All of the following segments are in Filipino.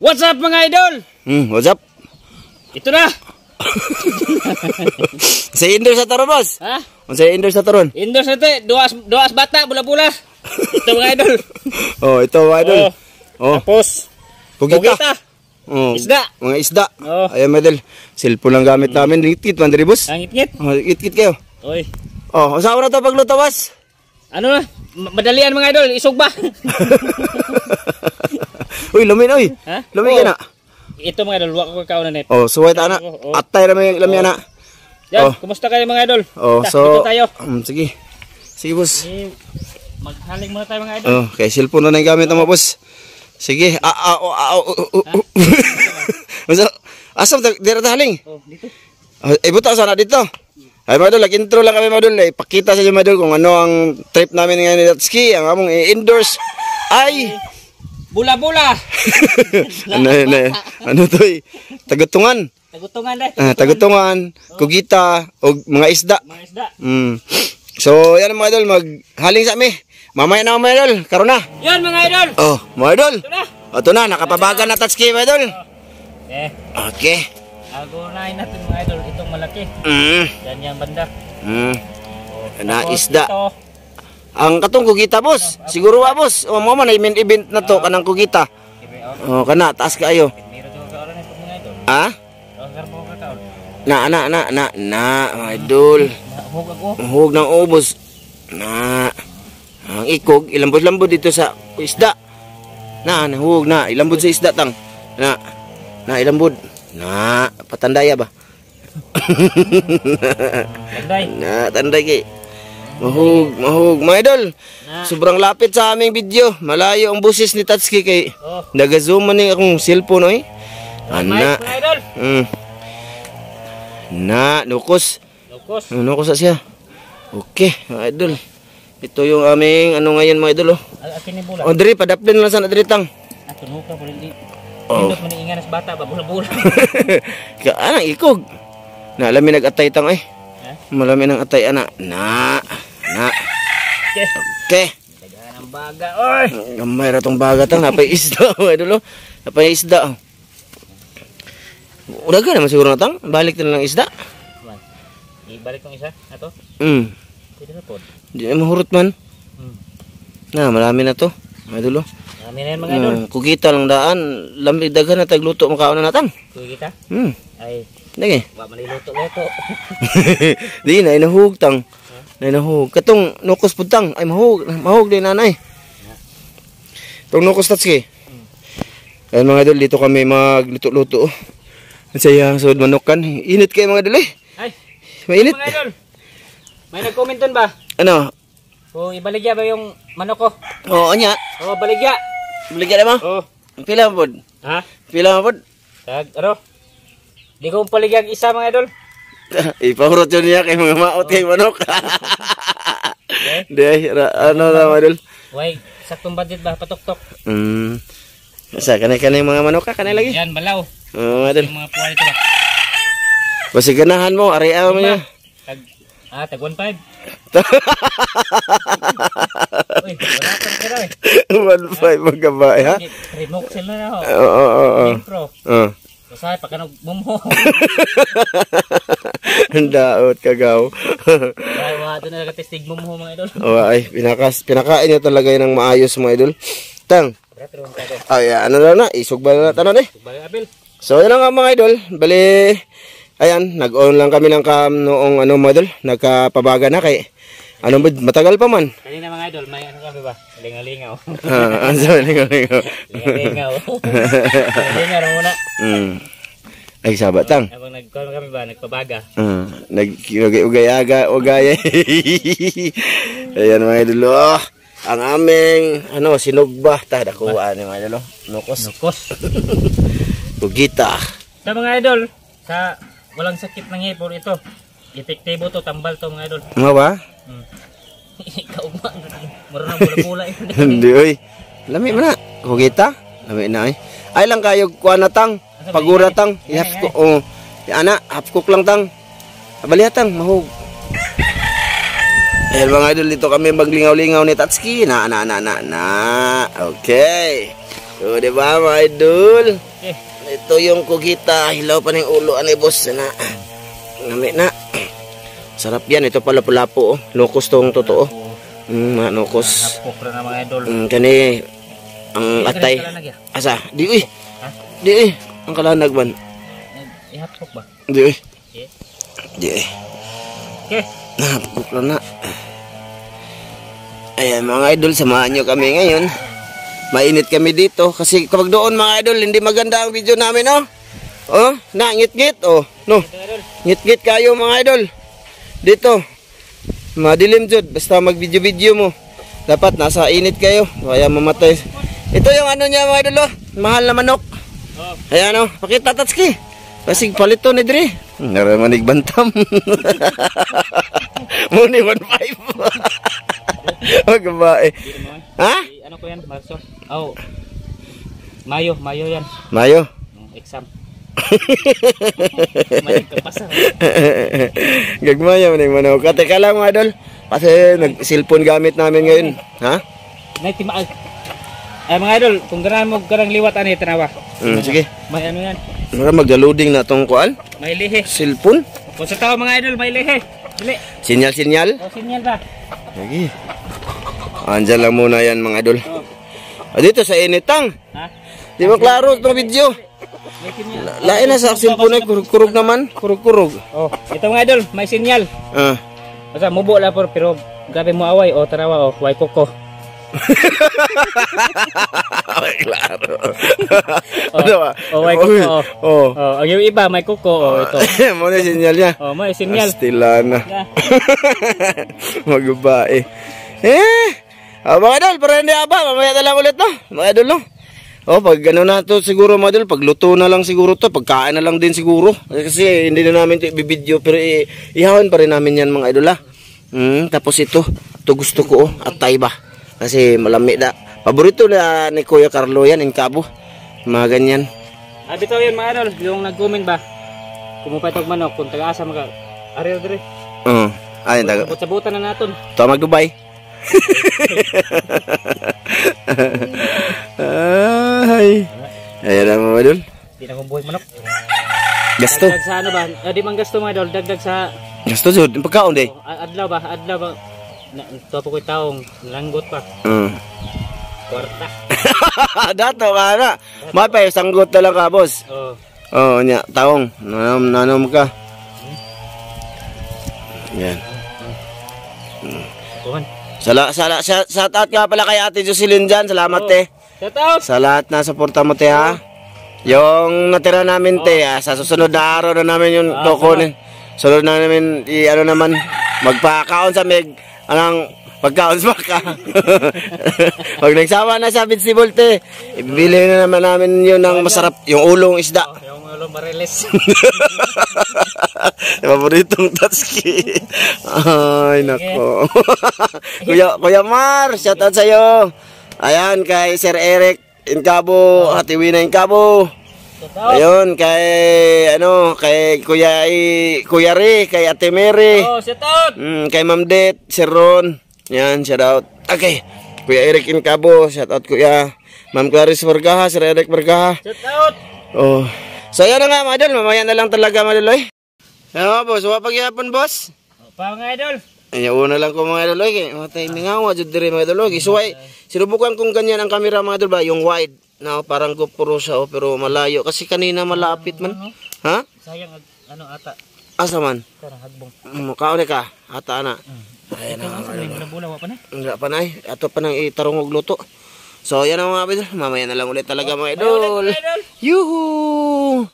What's up mga idol? What's up? Ito na. Sa indoor sa taron, boss. Ha? Sa indoor sa taron. Indoor sa te, duas bata, bula-bula. Ito mga idol. Oh, ito mga idol. Oh. Tapos, Kugita. Oh, isda. Mga isda. Oh. Ayan mga idol. Cellphone lang gamit namin. Ngit-ngit man diri, boss. Ang ngit-ngit. Oh, ngit-ngit kayo. Oy. Oh, usawa na to pagluto, boss. Ano na? Madalian mga idol, isog ba? Uy, lamin oy. Ha? Lamin ka na. Ito mga idol, wako kakao na net. Oh, suway ta na. Oh. Atay na may lamin na. Yan, kumusta kayo mga idol? Oh, Dito tayo. Sige. Sige, boss. Maghaling muna tayo mga idol. Oh, kay cellphone na nang gamit mo, boss. Sige. Asam dira haling. Oh, dito. Buta sana dito. Ay mga idol, intro lang kami mga idol. Ipakita sa inyo mga idol kung ano ang trip namin ngayon ni Datski. Ang among indoors ay bula-bula. ano to eh? Tagutungan. Tagutungan deh. Tagutungan, kugita, o mga isda. Mga isda. So yan mga idol, maghaling sa amin. Mamaya na mga idol, karon na. Yan mga idol. Oh, mga idol. Ito na. Ito na, nakapabagan na Tatski mga idol. Okay. Agunahin natin mga idol, itong malaki. Yan yung banda. Na isda. Ang katong kugita, boss. Siguro wa, boss. O mo man ay main event na to kanang kugita. Oh, kana taas kaayo. Ha? Na, mga idol. Hug ng ubos. Na. Ang ikog ilambod-lambod dito sa isda. Hug na ilambod sa isda tang. Na ilambod. Na, patandaya ba? Tanday. Na, tanday kay. Mahug, mga idol. Sobrang lapit sa aming video. Malayo ang busis ni Tatski kay nag-zoom man akong cellphone oy. Ana. Na, nukos. Nukos sa siya. Okay, mga idol. Ito yung aming ano ngayon mga idol. Oh, diri padaplin lang sana diri tang. Tunuka po hindi. Hindi man ingan sa bata ba bula-bula. Anang ikog. Na alam mi nag-atay tang ay. Malami nang atay ana. Na. Okay. Dagan ang baga oy. Gamay ra tong baga tang napay isda mga idol. Napay isda. Uraga naman siguro na tang. Balik na lang isda. Ibalik kong isa ato. Pwede na po. Di na mahurot man. Na marami na to. Mga idol. Marami na yan mga idol. Kugita lang daan. Lamig dagan na tagluto makaon na natan. Kugita? Ay. Lagi. Wa man luto-luto. Di na inahug tang. Inahug. Katong nukos putang ay mahug din nanay. Tong nukos Tatski. Ayun mga idol, dito kami magluto-luto. Ang sayang sud manukan. Init kay mga idol eh. Ay. Mainit. Mga idol. May nag-comment dun ba? Ano? Kung ibaligya ba yung manok ko? Oo, anya. Oo, baligya. Baligya na mo? Oo. Pila mo pod? Ha? Pila mo pod? Ano? Di ko paligyan isa mga idol. Ipahurot yun niya kay mga maot kay manok. Di, ano na mga idol? Way, saktong budget ba? Patok-tok. Sa kanay-kanay mga manok ka? Kanay lagi? Yan, balaw. Oo, mga idol. Yung mga puwan ito ba? Basi ganahan mo, ari-aw mo niya. Tag 1.5. Uy, wala kang kira eh. 1.5 magkabay ha? Remote sila na ho. Oo. Pro. Masaya pa ka nagmumho. Ang daot kagaw. Ay, wala doon na nagkatestig mumho mga idol. Oo, ay, pinakain niya talaga yun ng maayos mga idol. Tang. Ay, ano na, isog ba na tanan eh? So, yun nga mga idol. Bali, ayan, nag-on lang kami ng cam noong ano mga idol. Nagkapabaga na kay, ano ba, matagal pa man. Kanina mga idol, may ano kami ba? Lingaw-lingaw. Ano sabi, lingaw-lingaw. Lingaw-lingaw. Lingaw muna. Ay, sabat tang. Habang nag-call kami ba, nagpabaga. Nag-ugay-aga. Ayan mga idol. Ang aming, sinugba. Dakuhaan ni mga idol. Nukos. Kugita. Sa mga idol, sa walang sakit ng hipon ito. Epektibo to, tambal to mga idol. Nga ba? Ikaw ba? Marunong bula-bula ito. Hindi oy. Lami mo na. Kugita? Lami na oy. Ay lang kayo kuha na tang. Pagura tang. Half cook. Half cook lang tang. Abalihatang, mahug. Ayan mga idol, dito kami maglingaw-lingaw ni Tatski. Okay. So, di ba mga idol? Okay. Ito yung kugita. Hilaw pa ng ulo. Ano boss? Na. Ngamit na. Sarap yan. Ito pala lapu-lapu. Nukos tong totoo. Mga nukos. Hapok na mga idol. Kani. Ang atay. Asa? Di uy. Di uy. Ang kalanag man. Ihapok ba? Di uy. Di uy. Okay. Hapok na. Ayan mga idol. Samahan nyo kami ngayon. Mainit kami dito. Kasi kapag doon mga idol, hindi maganda ang video namin, oh. Oh, na, ngit-ngit, oh. No. Ngit-ngit kayo mga idol. Dito. Madilim jud. Basta mag-video-video mo. Dapat nasa init kayo. Kaya mamatay. Ito yung ano niya mga idol, oh. Mahal na manok. Ayan, oh. Pakita tatski. Kasi palito ni Dre. Naramanig bantam. Muni 1.5. Huwag ba eh. Ha? Ano ko yan? Marso? Oh. Mayo yan. Mayo? Exam. Mayo ka pasa. Gagmaya man yung manok. Teka lang mga idol. Kasi nag-cellphone gamit namin ngayon. Ha? Nagtimaag. Ay mga idol, kung ganahan mo karang liwat ani tanawa. Sige. May ano yan? Mag-loading na tong kuan. May lihe. Cellphone? Kung sa tao mga idol, may lihe. Dili. Sinyal-sinyal? O sinyal ba? Lagi. Andyan lang muna yan mga idol. Dito sa initang. Ha? Di ba klaro itong video? May sinyal. Lain na sa cellphone ay kurug naman. Kurug. Oh, ito mga idol, may sinyal. Basta mubo la pero grabe mo away o tarawa o way koko. Ay, klaro. Ano ba? O way koko. Oh. Oh, ang yung iba may koko o ito. Muna sinyal niya. Oh, may sinyal. Astilana. Magbabae. Mga idol, para hindi aba, mamaya na lang ulit no. Mga idol no. Oh, pag gano'n na to siguro mga idol, pag luto na lang siguro to, pagkain na lang din siguro. Kasi hindi na namin ito i-video, pero ihawan pa rin namin yan mga idol ha. Tapos ito gusto ko atay ba. Kasi malami na. Paborito na ni Kuya Carlo yan, in Cabo. Mga ganyan. Bitaw yan mga idol, yung nag-comment ba? Kumupay tog manok, kung taga-asa mga ariel dire. Ayun taga. Sabot-sabutan na naton. Ito mag-Dubai. Ay. Ayan na mga idol. Di na kong buhay manok. Gasto. Dagdag sa ano ba? Di man gasto mga idol, dagdag sa Gasto jud, pagkaon day. adlaw ba? Ito po ko'y taong langgot pa. Kwarta. Dato ka na. Mapay, sanggot na lang ka, boss. Oo, nya, taong. Nanom ka. Yan. Shout out ka pala kay Ate Jocelyn dyan. Salamat, te. Shout out! Sa lahat na suporta mo, te, ha. Yung natira namin, te, sa susunod na araw na namin yung tokonin. Sunod na namin, ano naman, magpakaon sa anong, pagkaon sa baka. Pag nagsawa na sa vegetable, te, ibili na naman namin yun ng masarap, yung ulong isda. Yung ulong mariles. Paboritong tatski. Ay, nako. Kuya Mar, shout out sa'yo. Ayan, kay Sir Eric in Cabo, Ate Wina in Cabo. Ayun, kay Kuya Ri, kay Ate Mary. Shout out! Kay Ma'am Det, Sir Ron. Yan, shout out. Okay, Kuya Eric in Cabo, shout out Kuya Ma'am Clarice Vergaha, Sir Eric Vergaha. Shout out! Oh. So yan na nga mga idol, mamaya na lang talaga mga idol. Ano boss, wapagyapon boss? Pa mga idol. Ay, una lang ko mga idol. Matay mingawa jud dire mga idol. Suway, sinubukan kong ganyan ang camera mga idol ba, yung wide. Na parang GoPro siya pero malayo kasi kanina malapit man. Ha? Sayang ano ata. Asa man? Parang hagbong. Kaon ka? Ata na. Ay na. Bulawa pa na. Wala pa na Ato pa nang itarong og luto. So yan ang mga idol. Mamaya na lang ulit talaga mga idol. Yuhu!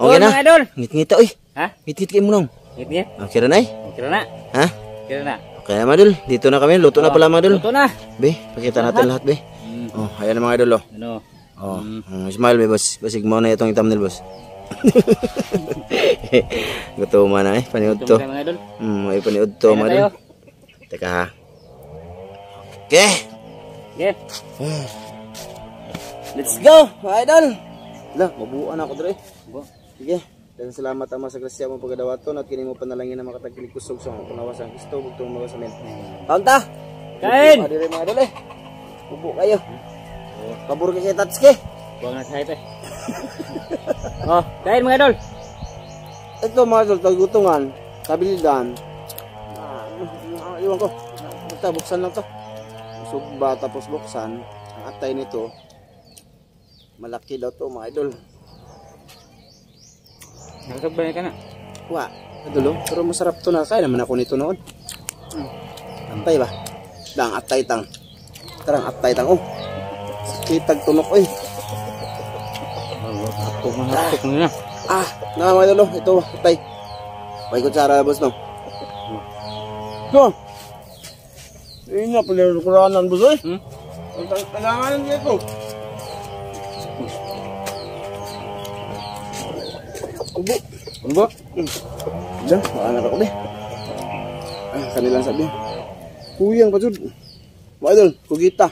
Okay na. Mga idol. Ngit-ngita oy. Ha? Ngit-ngit kay mo nong. Ngit-ngit. Okay na nay? Okay na. Ha? Okay na. Okay mga idol. Dito na kami. Luto na pala mga idol. Luto na. Be, pakita natin lahat be. Oh, ayan mga idol oh. Ano? Oh, smile be boss. Basig mo na itong thumbnail boss. Gutuman na paniud to. May paniud to mga idol. Teka ha. Okay. Okay. Let's go, mga idol. Lah, mabuuan ako dre. Sige. Dan salamat ama sa grasya mo pagadawaton at kini mo panalangin na makatagkilig kusog sa panawasan Kristo bugtong mga samin. Kaunta. Kain. Adire mga idol Bubo kayo. Kabur ka kay Tatsuki. Buwang na sa ito eh. Oh, kain mga idol. Ito mga idol, tagutungan, kabilidan. Iwan ko. Basta buksan lang to. Sugba tapos buksan. Ang atay nito, malaki daw to mga idol. Nakasagbay ka na. Wa, idol oh. Pero masarap to na. Kaya naman ako nito noon. Atay ba? Dang atay tang. Tarang atay tang. Oh, sakitag tunok eh. Hapok na. Na mga idol oh. Ito atay. May kutsara boss no. No. Ini na pala kuranan boss eh. Ang talanganan nito. Ubo. Ubo. Diyan, maanak ako deh. Kanilang sabi. Kuyang pa jud. Mga idol, kugita.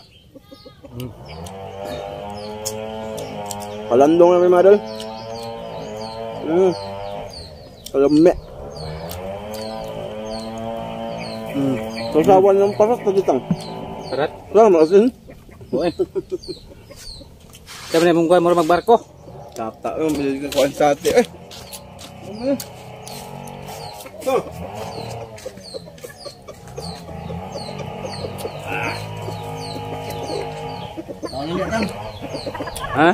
Palandong namin mga idol. Kalame. Kasawan ng parat na ditang. Parat? Wala, maasin. Buhay. Kaya na mong kuha mo magbarko. Tata, bilhin ka kuha sa ate. Eh. Ha?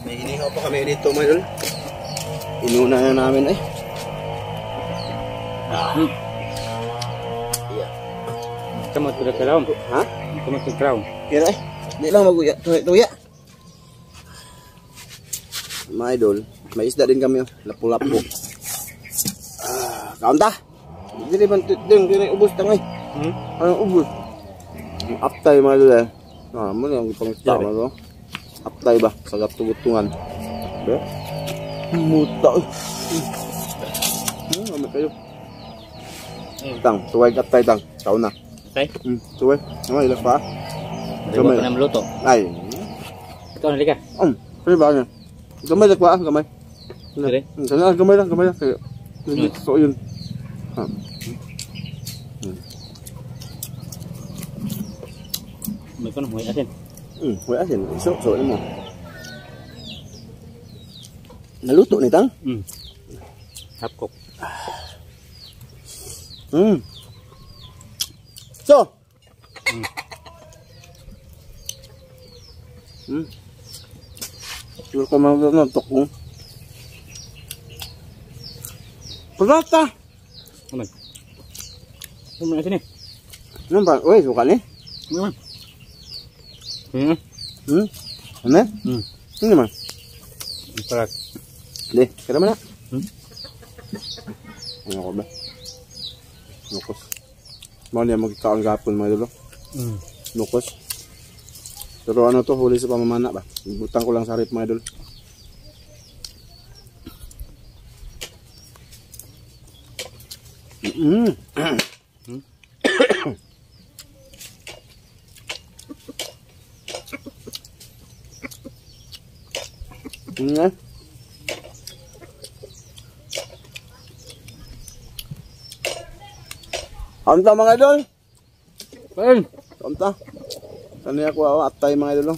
May hinihaw pa kami dito, mga idol. Inuna na namin eh. Kamot ko na crown. Ha? Kamot ko crown. Kira eh. Di lang maguya. Tuya. Mga idol, may isda din kami. Lapu-lapu. Kaon ta? Dili man dili ubos tangay. Ano ubos? Aptay mga idol eh. Mo lang ipangista mo. Aptay ba sa gatugutungan. Be? Muta. Ano kayo? Tang, tuway aptay tang. Kaon na. Okay? Tuway. Ano ilang pa? Gamay na maluto. Ay. Ikaw na lika. Ano ba niya? Gamay lang pa, gamay. Sige. Gamay lang. Kaya, so yun. May kono, may asin. May asin. So mo. Naluto ni tang? Hapkok. So. Siguro ko mga tok. Pagkata. Aman. Aman na sini. Ano ba? Uy, suka ni? Aman. Ano? Ano naman? Parat. Di, kaya naman na. Ano ko ba? Nukos. Mga niya magkakaang gapon mga dulo. Nukos. Pero ano to, huli sa pamamana ba? Butang ko lang sa rip mga idol. Anta mga idol? Anta? Ano ako atay mga idol?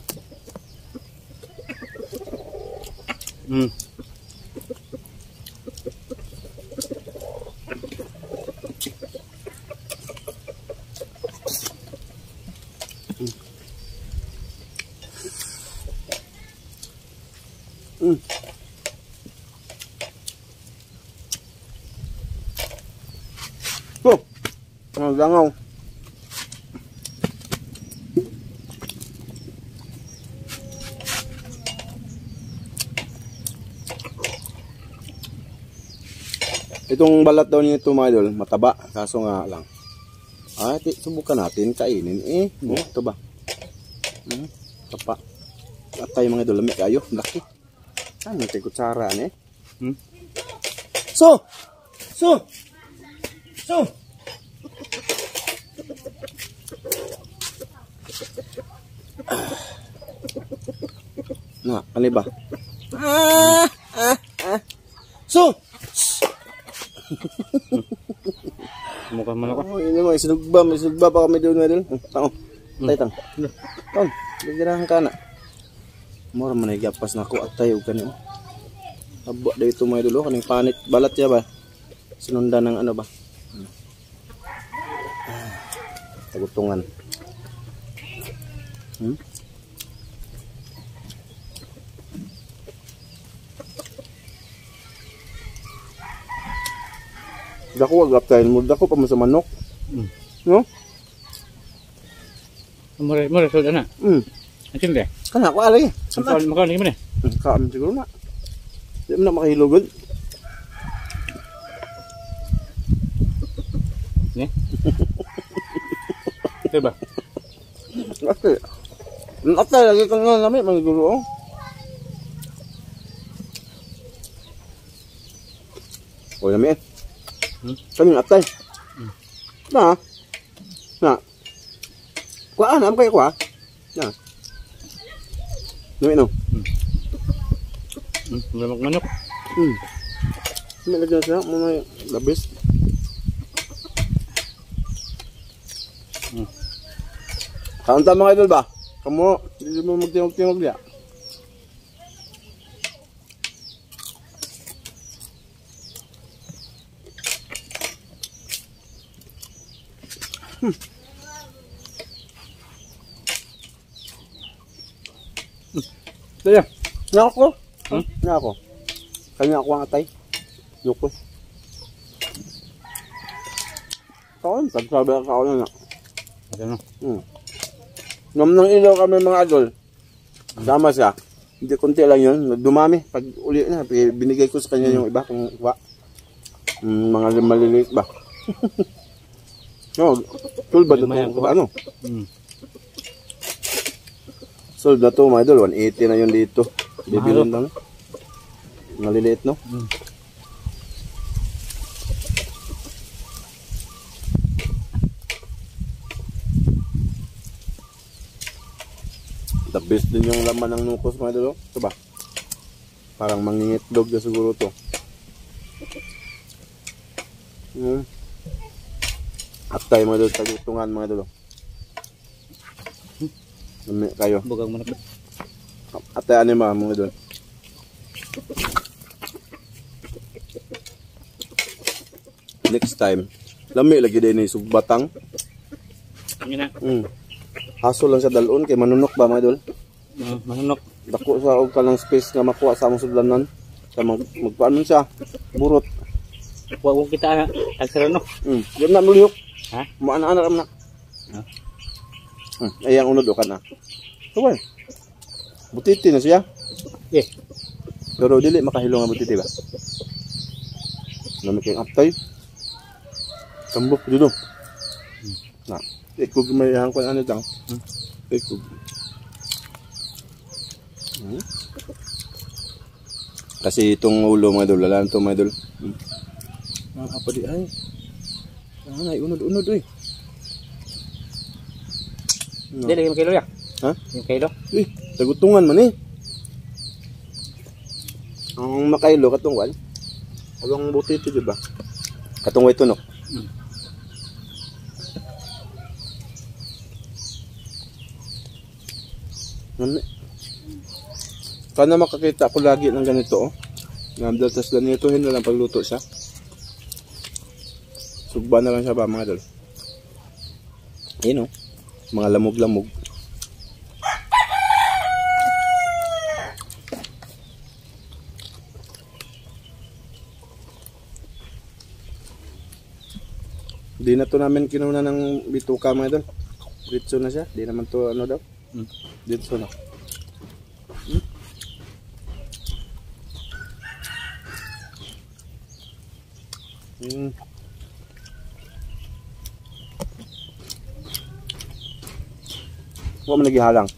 Oh, ang langaw. Itong balat daw nito mga idol, mataba, kaso nga lang. Subukan natin kainin eh. Ito ba? Tapa. Atay mga idol, lamig kayo, laki. Saan natin kutsara eh? So! Nah, ano ba? So! Mukha man ako. Ini mo, isinugba pa kami doon, idol. Tao. Tay tang. Ton, gigirahan ka na. Mura man ay gapas na ako at tayo kanyo. Abo da ito mga idol, kaning panit balat ya ba? Sinundan ng ano ba? Tagutungan. Dako agap tayo mo, dako pa mo sa manok. No? Mura sud ana. Akin de. Kana ko alay. Makaon ni man. Kaam siguro na. Di mo na makahilugod. Ne? Diba? Ate. Ate lagi kang nami magiguro. Oh, nami. Kami atay. Na. Kuan am kay kwa. Na. Nami no. Manok. May lagyan siya mga labis. Kaunta mga idol ba? Kamu, hindi mo magtingog-tingog niya. Kaya, nako. Nako. Kanya ako ang atay. Yuko. Kaon, tagsabi ka kaon na. Ano? Ngam nang ilaw kami mga idol. Sama siya. Hindi konti lang yun. Dumami. Pag uli na, binigay ko sa kanya yung iba. Kung mga maliliit ba. No, tul ba ito? Ano? Sold na ito mga idol. 180 na yun dito. Bibilon lang. Maliliit no? The best din yung laman ng nukos mga idol. Ito ba? Parang mangingitlog na siguro ito. Atay mga idol. Tagutungan mga idol. Kayo. Bugang manok. Atay anima mga idol. Next time, lami lagi din ni sugbatang. Yun na. Haso lang sa dalon kay manunok ba mga idol? Manunok. Dako sa og kanang space nga makuha sa among sudlanan. Sa magpaano siya? Burot. Wa kita tagsarano. Yun na nuliyok. Ha? Maana-ana ram na. Ayang unod o kana. Tuway. Butiti na siya. Pero dili makahilo nga butiti ba? Nami kay aptay. Tambok dito. Na, ikog may hangkon ano dang. Ikog. Kasi itong ulo mga idol, lalaan ito mga idol. Apa di ay? Ay, unod-unod eh. Dili yung kilo ya. Ha? Yung kilo. Tagutungan man eh. Ang makailo katungwal. Abang butiti di ba? Katungway tunok. Sana makakita ko lagi ng ganito oh. Tapos ganitohin na lang pagluto siya. Sugba na lang siya ba mga idol. Ayun oh. Mga lamog-lamog. Di na to namin kinuna ng bituka mga idol. Ditso na siya. Di naman to ano daw. Ditso na. Huwag mo nagihalang.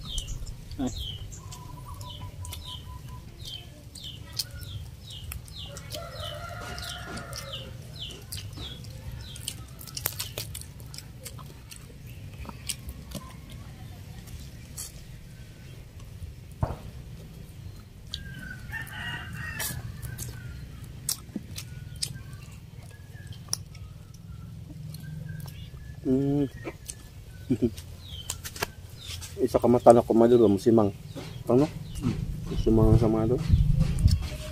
isa ka mata na kumadul, musimang. Ano? Musimang sa mga doon.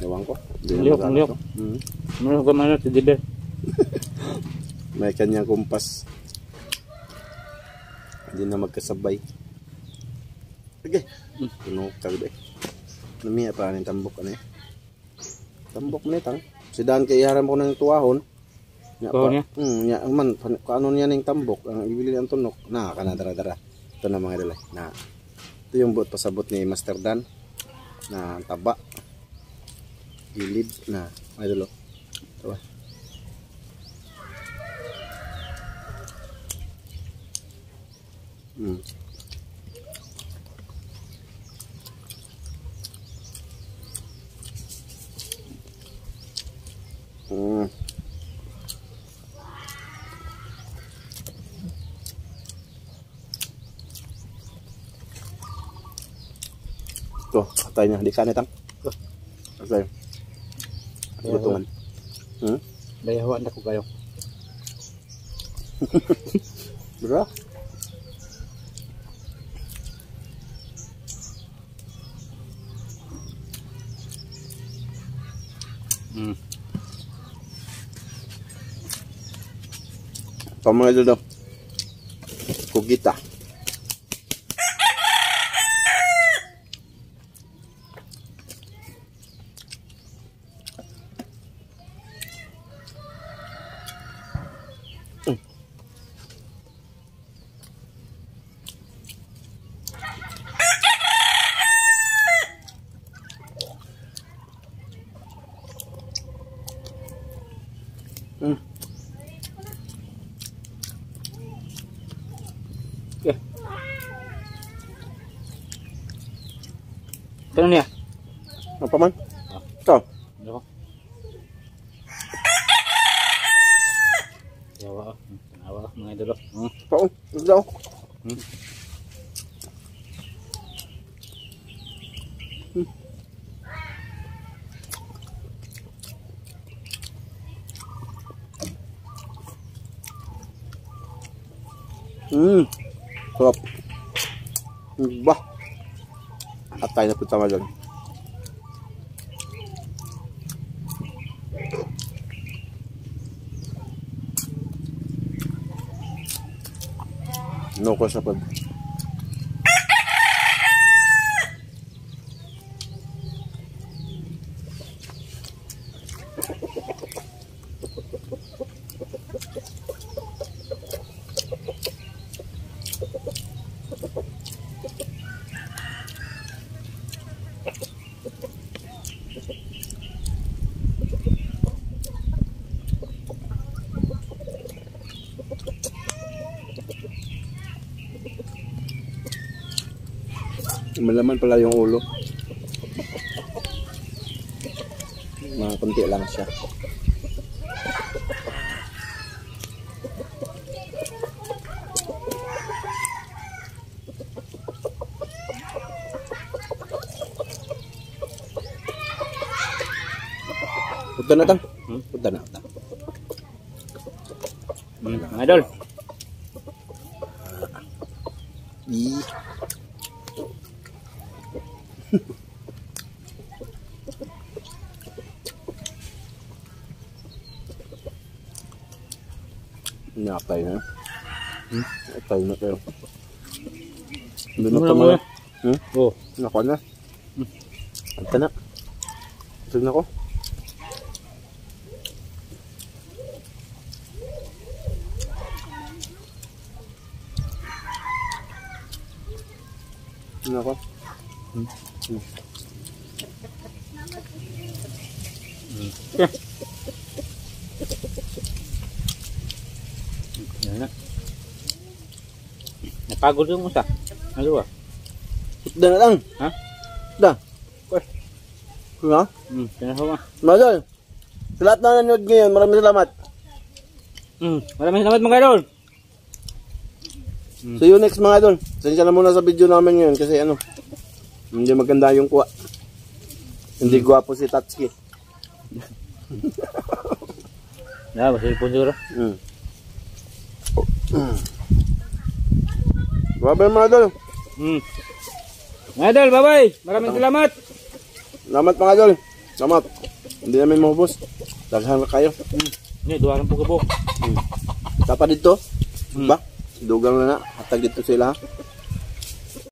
Ewan ko. Liyok. Ano ka man si Diber? May kanyang kumpas. Hindi na magkasabay. Sige. Puno kagde. Namiya pa rin tambok ano eh. Tambok na itang. Si Dan kay iharam ko ng tuwahon. Oo niya? Ya man kaano niya ning tambok ang ibili ang tunok na kana dara-dara. Ito na mga dalay. Na. Ito yung buot pasabot ni Master Dan na taba. Gilid na ay dalo. Ito ba? Tuh, katanya di kana tang. Okay. Gutungan. Dayawan na ko kayo. Bro. Tama ito daw. Kugita. Ito niya. Apa man? Ito. Ano? Yawa. Tanawa mga idolo. Ito. Ito. Sarap. Bah. Atay na po sama dyan. No ko sa pag. Malaman pala yung ulo. Mga konti lang siya. Punta na tang. Punta na. Mga idol. Nakatay na. Nakatay na kayo. Doon Ano na lang pala. Oo. Nakuha na. Anta na. Ito na ko. Ito na ko. Yan na. Napagod yung usa. Ano ba? Ito na lang. Ha? Da. Kuya? Tanawa. Madal. Sa lahat na nanonood ngayon, maraming salamat. Maraming salamat mga idol. See you next mga idol. Sensya na muna sa video namin ngayon kasi ano, hindi maganda yung kuha. Hindi gwapo si Tatsuki. Ya, masilpon siguro. Grabe mga idol. Mga idol, bye-bye. Maraming salamat. Salamat mga idol. Salamat. Hindi namin mahubos. Daghan na kayo. Ini, dua lang po kabok. Tapa dito. Ba? Dugang na na. Hatag dito sila.